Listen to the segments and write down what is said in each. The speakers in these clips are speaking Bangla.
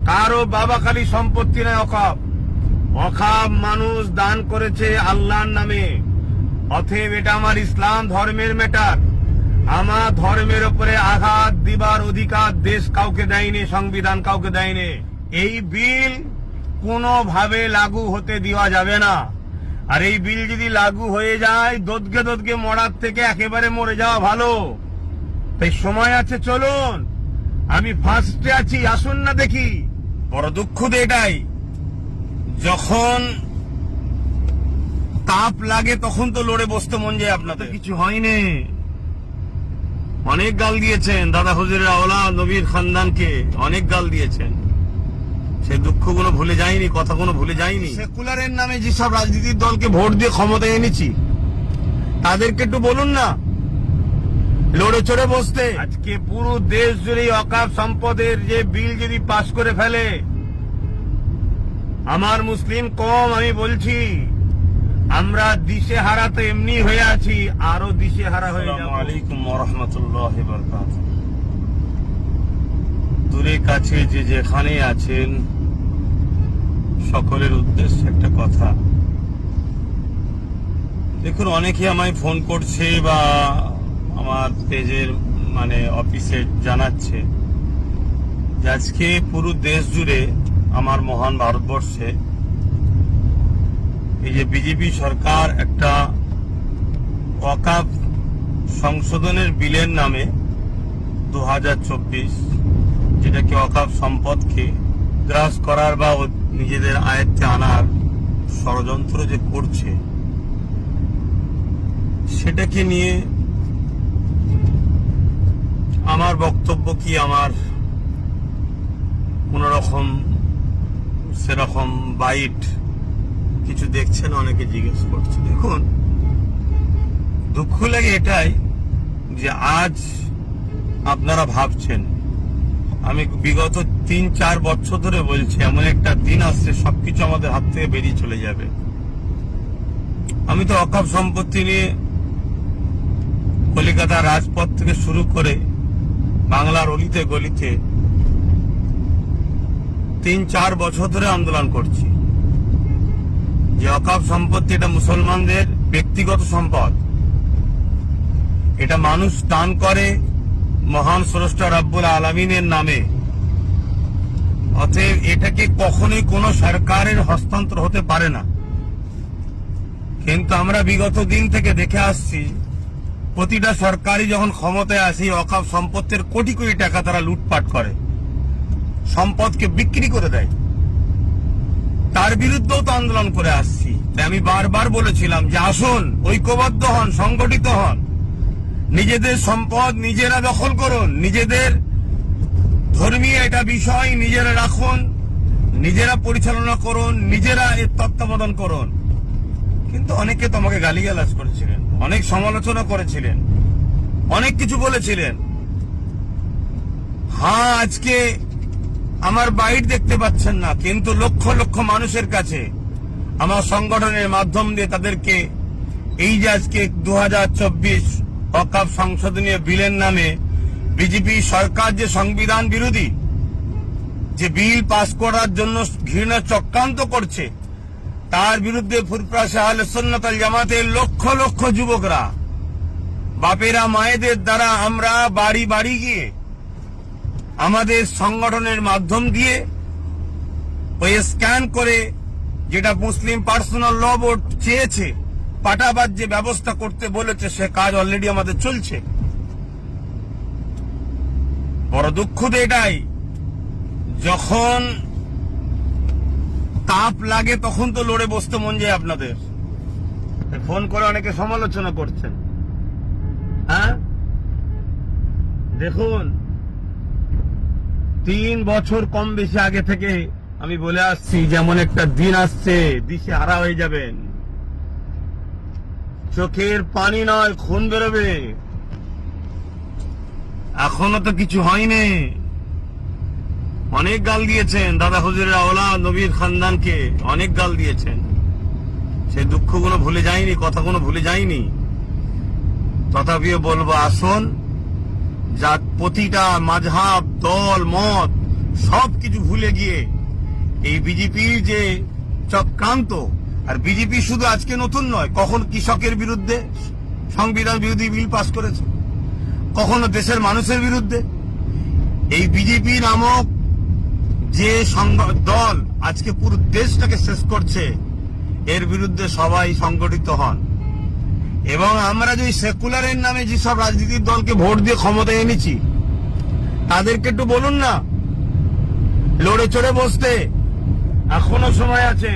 কারো বাবা খালি সম্পত্তি নয় অকাপ। অকাপ মানুষ দান করেছে আল্লাহর নামে। অতএব এটা আমার ইসলাম ধর্মের ম্যাটার। আমার ধর্মের উপরে আঘাত দিবার অধিকার দেশ কাউকে দেয়নি, সংবিধান কাউকে দেয়নি। এই বিল কোনোভাবে লাগু হতে দেওয়া যাবে না। আর এই বিল যদি লাগু হয়ে যায়, দোদকে দোদকে মরার থেকে একেবারে মরে যাওয়া ভালো। তাই সময় আছে, চলুন। আমি ফার্স্টে আছি, আসুন না দেখি। বড় দুঃখ তো এটাই, যখন তাপ লাগে তখন তো লড়ে বসতে মন যায়। আপনাদের কিছু হয়নি। অনেক গাল দিয়েছেন দাদা হুজুরের আওলাদ নবীর খানদানকে, অনেক গাল দিয়েছেন। সেই দুঃখগুলো ভুলে যায়নি, কথাগুলো ভুলে যায়নি। সেকুলারের নামে যেসব রাজনীতির দলকে ভোট দিয়ে ক্ষমতায় এনেছি, তাদেরকে একটু বলুন না লড়ে চড়ে বসতে। আজকে পুরো দেশ জুড়ে অকাপ সম্পদের যে বিল যদি পাশ করে ফেলে, আমার মুসলিম কম, আমি বলছি আমরা দিশে হারা তো এমনি হয়ে আছি, আরো দিশে হারা হয়ে যাবো। আসসালামু আলাইকুম ওয়া রাহমাতুল্লাহি ওয়া বারাকাতুহু। দূরে কাছে যে যেখানে আছেন, সকলের উদ্দেশ্যে একটা কথা। দেখুন, অনেকে আমায় ফোন করছে বা আমার পেজের অফিসে জানাচ্ছে যে আজকে পুরো দেশ জুড়ে, আমার মহান ভারতবর্ষে, এই যে বিজেপি সরকার একটা ওয়াকফ সংশোধনের বিলের নামে 2024, যেটাকে ওয়াকফ সম্পদকে গ্রাস করার বা নিজেদের আয়ত্তে আনার ষড়যন্ত্র যে করছে, সেটাকে নিয়ে আমার বক্তব্য কি, আমার কোন রকম সেরকম বাইট কিছু দেখছেন অনেকে জিজ্ঞেস করছে। দেখুন, দুঃখ লাগে এটাই যে আজ আপনারা ভাবছেন, আমি বিগত 3-4 বছর ধরে বলছি এমন একটা দিন আসছে সবকিছু আমাদের হাত থেকে বেরিয়ে চলে যাবে। আমি তো ওয়াকফ সম্পত্তি নিয়ে কলিকাতা রাজপথ থেকে শুরু করে বাংলার অলিতে গলিতে 3-4 বছর ধরে আন্দোলন করছি যে ওয়াকফ সম্পত্তি এটা মুসলমানদের ব্যক্তিগত সম্পদ। এটা মানুষ দান করে মহান স্রষ্টা রব্বুল আলামিনের নামে। অতএব এটাকে কখনোই কোনো সরকারের হস্তান্তর হতে পারে না। কিন্তু আমরা বিগত দিন থেকে দেখে আসছি, প্রতিটা সরকারই যখন ক্ষমতায় আসে, ওয়াকফ সম্পত্তির কোটি কোটি টাকা তারা লুটপাট করে, সম্পদকে বিক্রি করে দেয়। তার বিরুদ্ধেও তো আন্দোলন করে আসছি। আমি বারবার বলেছিলাম যে আসুন, ঐক্যবদ্ধ হন, সংগঠিত হন, নিজেদের সম্পদ নিজেরা দখল করুন, নিজেদের ধর্মীয় এটা বিষয় নিজেরা রাখুন, নিজেরা পরিচালনা করুন, নিজেরা এর তত্ত্বাবধান করুন। কিন্তু অনেকে তোমাকে গালিগালাজ করেছিলেন, অনেক সমালোচনা করেছিলেন, অনেক কিছু বলেছিলেন। হ্যাঁ, আজকে আমার বাইট দেখতে পাচ্ছেন না, কিন্তু লক্ষ লক্ষ মানুষের কাছে আমার সংগঠনের মাধ্যম দিয়ে তাদেরকে এই যে আজকে 2024 ওয়াকফ সংশোধনীয় বিলের নামে বিজেপি সরকার যে সংবিধান বিরোধী যে বিল পাস করার জন্য ঘৃণা চক্রান্ত করছে, তার বিরুদ্ধে ফুরফুরা আহলে সুন্নাত ওয়াল জামাতের লক্ষ লক্ষ যুবকরা, বাপেরা মায়েদের দ্বারা আমরা বাড়ি বাড়ি গিয়ে আমাদের সংগঠনের মাধ্যম দিয়ে ওই স্ক্যান করে, যেটা মুসলিম পার্সোনাল ল বোর্ড চেয়েছে, পাটাবাদ যে ব্যবস্থা করতে বলেছে, সে কাজ অলরেডি আমাদের চলছে। বড় দুঃখ তো এটাই, যখন তাপ লাগে তখন তো লড়ে বসতে মন যায়। আপনাদের ফোন করে অনেকে সমালোচনা করছেন। হ্যাঁ, দেখুন, 3 বছর কম বেশি আগে থেকে আমি বলে আসছি, যেমন একটা দিন আসছে দিশে হারা হয়ে যাবেন, চোখের পানি নয় খুন বেরোবে। এখনো তো কিছু হয়নি। অনেক গাল দিয়েছেন দাদা হুজুরের আওলাদ নবীর খানদানকে, অনেক গাল দিয়েছেন। সেই দুঃখগুলো ভুলে যায়নি, কথাগুলো ভুলে যায়নি। তথাপিও বলবো, আসুন, যা প্রতিটা মাযহাব, দল, মত সবকিছু ভুলে গিয়ে এই বিজেপির যে চক্রান্ত, আর বিজেপি শুধু আজকে নতুন নয়, কখন কৃষকের বিরুদ্ধে সংবিধান বিরোধী বিল পাস করেছে, কখনো দেশের মানুষের বিরুদ্ধে। এই বিজেপি নামক যে দল আজকে পুরো দেশটাকে শেষ করছে, এর বিরুদ্ধে সবাই সংগঠিত হন। এবং আমরা যে সেকুলারের নামে যেসব রাজনীতির দলকে ভোট দিয়ে ক্ষমতায় এনেছি, তাদেরকে একটু বলুন না লড়ে চড়ে বসতে। এখনো সময় আছে।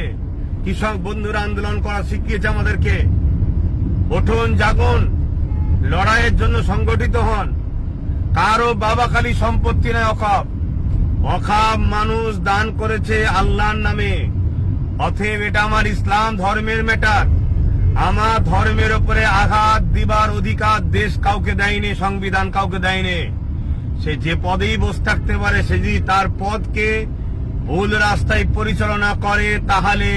কৃষক বন্ধুরা আন্দোলন করা শিখিয়েছে আমাদেরকে। উঠুন, জাগুন, লড়াইয়ের জন্য সংগঠিত হন। কারো বাবা খালি সম্পত্তি নয় অকাপ। অকাপ মানুষ দান করেছে আল্লাহর নামে। অতএব এটা আমার ইসলাম ধর্মের ম্যাটার। আমার ধর্মের উপরে আঘাত দিবার অধিকার দেশ কাউকে দেয়নি, সংবিধান কাউকে দেয়নি। সে যে পদেই বসে থাকতে পারে, সে যদি তার পদকে ভুল রাস্তায় পরিচালনা করে, তাহলে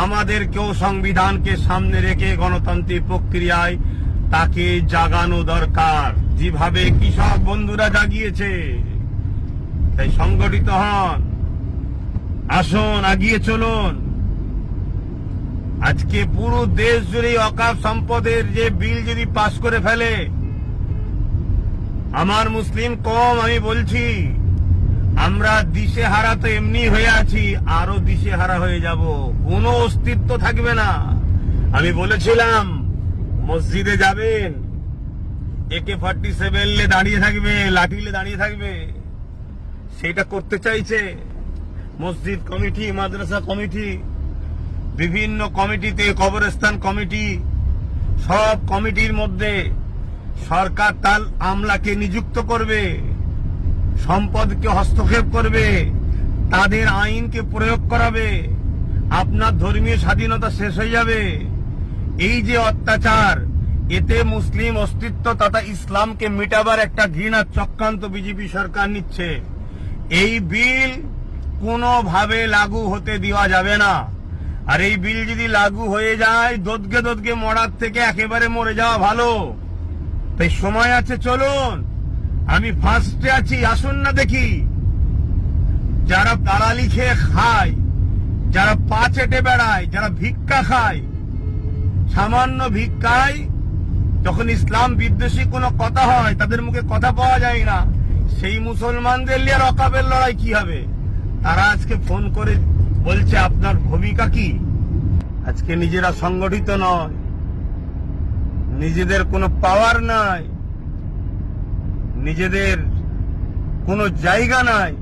আমাদেরকেও সংবিধানকে সামনে রেখে গণতান্ত্রিক প্রক্রিয়ায় তাকে জাগানো দরকার, যেভাবে কৃষক বন্ধুরা জাগিয়েছে। তাই সংগঠিত হন, আসুন, এগিয়ে চলুন। আজকে পুরো দেশ জুড়ে অকাপ সম্পদের যে বিল যদি পাস করে ফেলে, আমার মুসলিম কম, আমি বলছি, আমরা দিশেহারা তো এমনি হয়ে আছি, আরো দিশেহারা হয়ে যাব। কোনো অস্তিত্ব থাকবে না। আমি বলেছিলাম মসজিদে যাবেন, AK-47 দাঁড়িয়ে থাকবে, লাঠিলে দাঁড়িয়ে থাকবে। সেটা করতে চাইছে মসজিদ কমিটি, মাদ্রাসা কমিটি, বিভিন্ন কমিটিতে, কবরস্থান কমিটি, সব কমিটির মধ্যে সরকার তার আমলাকে নিযুক্ত করবে, সম্পদকে হস্তক্ষেপ করবে, তাদের আইনকে প্রয়োগ করাবে। আপনার ধর্মীয় স্বাধীনতা শেষ হয়ে যাবে। এই যে অত্যাচার, এতে মুসলিম অস্তিত্ব তথা ইসলামকে মিটাবার একটা ঘৃণা চক্রান্ত বিজেপি সরকার নিচ্ছে। এই বিল কোনোভাবে লাগু হতে দেওয়া যাবে না। আর এই বিল যদি লাগু হয়ে যায়, দোদকে দোদকে মরার থেকে একেবারে মরে যাওয়া ভালো। তাই সময় আছে, চলুন। আমি ফার্স্টে আছি, আসুন না দেখি। যারা দালালি খেয়ে খায়, যারা পা চেটে বেড়ায়, যারা ভিক্ষা খায়, সামান্য ভিক্ষায় যখন ইসলাম বিদ্বেষী কোনো কথা হয়, তাদের মুখে কথা পাওয়া যায় না। সেই মুসলমানদের নিয়ে অকাপের লড়াই কি হবে? তারা আজকে ফোন করে বলছে আপনার ভূমিকা কি? আজকে নিজেরা সংগঠিত নয়, নিজেদের কোনো পাওয়ার নাই, নিজেদের কোনো জায়গা নাই।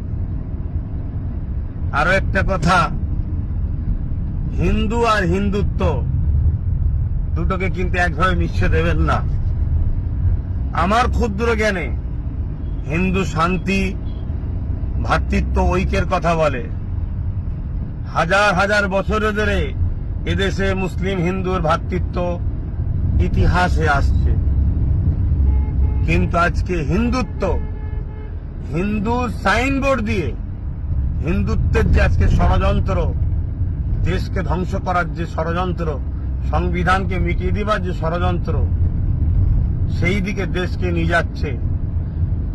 আরো একটা কথা, হিন্দু আর হিন্দুত্ব দুটোকে কিন্তু একভাবে মিশিয়ে দেবেন না। আমার ক্ষুদ্র জ্ঞানে হিন্দু শান্তি, ভ্রাতৃত্ব, ঐক্যের কথা বলে। হাজার হাজার বছর ধরে এদেশে মুসলিম হিন্দুর ভ্রাতৃত্ব ইতিহাসে আসছে। কিন্তু আজকে হিন্দুত্ব, হিন্দু সাইনবোর্ড দিয়ে হিন্দুত্বের যে আজকে ষড়যন্ত্র, দেশকে ধ্বংস করার যে ষড়যন্ত্র, সংবিধানকে মিটিয়ে দিবার যে ষড়যন্ত্র, সেই দিকে দেশকে নিয়ে যাচ্ছে।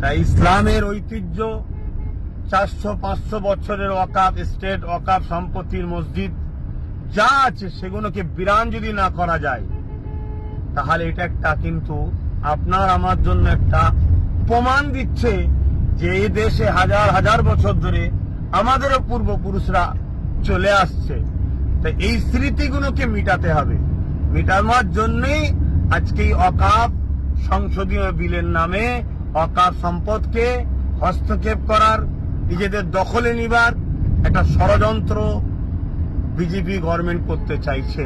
তাই ইসলামের ঐতিহ্য, 400-500 বছরের ওয়াকাফ স্টেট, ওয়াকাফ সম্পত্তির মসজিদ যা আছে, সেগুলোকে বিরান যদি না করা যায়, তাহলে এটা একটা কিন্তু আপনার আমার জন্য একটা প্রমাণ দিচ্ছে যে এই দেশে হাজার হাজার বছর ধরে আমাদেরও পূর্বপুরুষরা চলে আসছে। তাই এই স্মৃতিগুলোকে মিটাতে হবে। মিটানোর জন্যই আজকে এই ওয়াকাফ সংশোধনীয় বিলের নামে ওয়াকাফ সম্পদকে হস্তক্ষেপ করার, নিজেদের দখলে নিবার একটা ষড়যন্ত্র বিজেপি গভর্নমেন্ট করতে চাইছে।